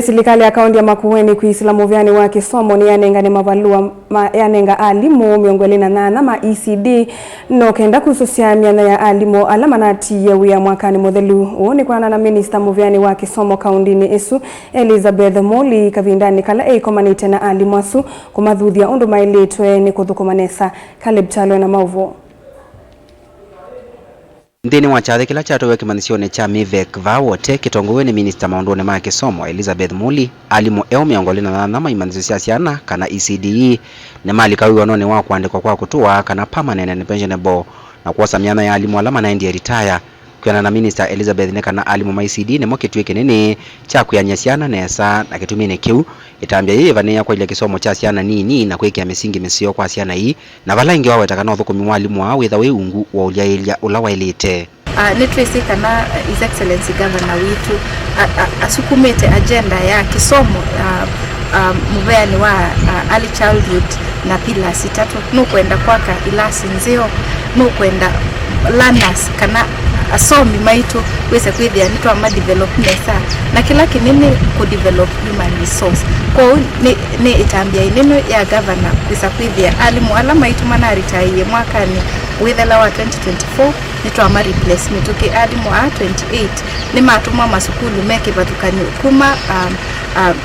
Serikali ya kaunti ya Makueni kuisila muvyani wa kisomo ni yanengane mavalua yanenga alimu miongoni na nana ma ECD no kenda kususia miana ya alimu alamanati ya wia mwakani modelu uoni kwa na minister muvyani wa kisomo kaunti ni Esu Elizabeth Moli kavindani kala eikomanite na alimu asu kumadhudia undu mailetwe ni kuthukumanesa Caleb Chalo na mauvo. Ndini wachadhe kila chato weki manisione cha Mivek Vawote kitongowe ni minister maondone maa kisomo Elizabeth Muli alimu miongoli na nama imanisia siana kana ECDE na mali kawi wanone wako kuandikwa kwa kutua kana permanent and pensionable na kuwasa miana ya alimu alama na ndi ya retire kuya na minister Elizabeth ne kana alimu ma ECDE ne moke tuweke nini cha kuyanya siana nesa na kitumine kiu itambia yeye vane ya kwa ile kisomo cha siana nini na kweki ya misingi misio kwa siana hii na vala ingi wawe takana wathukumi mwalimu wa wethawe ungu wa ulia ulawa ilite. Nitrisi kana His Excellency Governor witu asukumete agenda ya kisomo muveani wa early childhood na pillars tatu nukwenda kwaka ilasi nzio nukwenda learners kana asomi maitu wese kwithia nitu ama development na kila kinini ku develop human resource kwa ni itambia ineno ya governor wese kwithia alimu ala maitu mana retire mwakani withela wa 2024 nitu ama replacement uki alimu a 28 ni matuma masukulu meke batukani kuma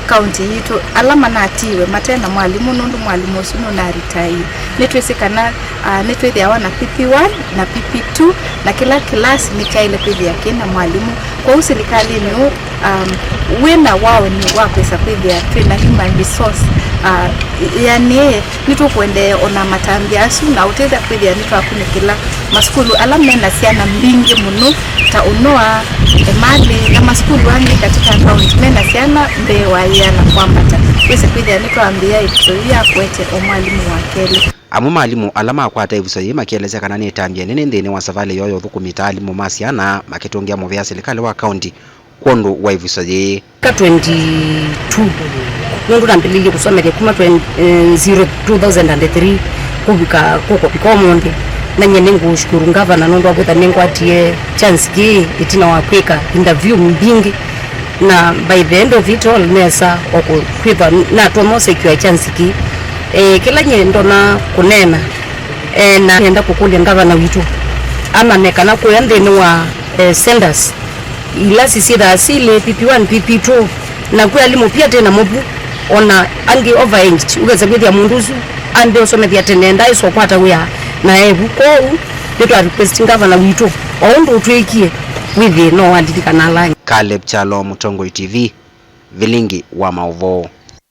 county yitu alama natiwe matena mwalimu nundu mwalimu sunu na retire nitwesekana nitwethia wana PP1 na PP2 na kila class ni kaile pidi yake na mwalimu kwa serikali ni wena wao ni wapesa pidi ya train human resource yani nitu kwende ona matambia asu na uteza pidi ya nitu akune kila maskulu alama na siana mbingi munu ta unoa emali na maskulu wangi katika account mena siana mbewa yana kwambata wese pidi ya nitu ambia ituia kwete omwalimu wakeli amu malimu alama akwata ivusoye makieleze kana ni tambia nene ndene wa savale yoyo thukumita alimu masiana makitongia movya serikali wa county kondo wa ivusoye ka 22 nundu nambilili kusomele kuma 2003 kubika koko pikomonde na nyene ngushukuru ngavana nundu abutha nengwatie chance ki itina wakweka interview mbingi na by the end of it all nesa okukwitha na tomose kwa chance ki kila nyendo na kunena na nenda kukulia ngavana witu ama nekana kuendeni wa senders ila sisi da asile PP1 PP2 na kwa alimu pia tena mobu ona angi overaged ugeza kwithia munduzu ande osomethia tenenda iso kwata wia na ebu ko nito request ngavana witu ondo utwekie withi no andika na line. Caleb Chalo, Mutongo TV, Vilingi wa Mauvo.